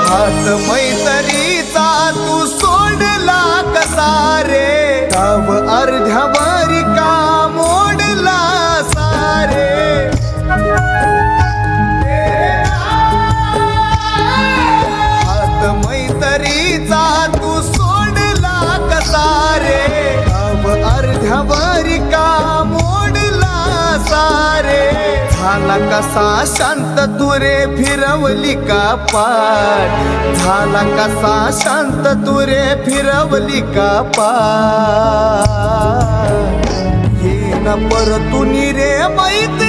हात मैत्रीचा तू सोडला कसा रे गाव अर्ध्यावरी का मोडला सारे हात मैत्रीचा तू सोडला कसा रे गाव अर्ध्यावरी का मोडला सारे झाला कसा शांत तू रे फिरवली का पाठ झाला कसा शांत तू रे फिरवली का पाठ ये न परतुनी रे मैत्री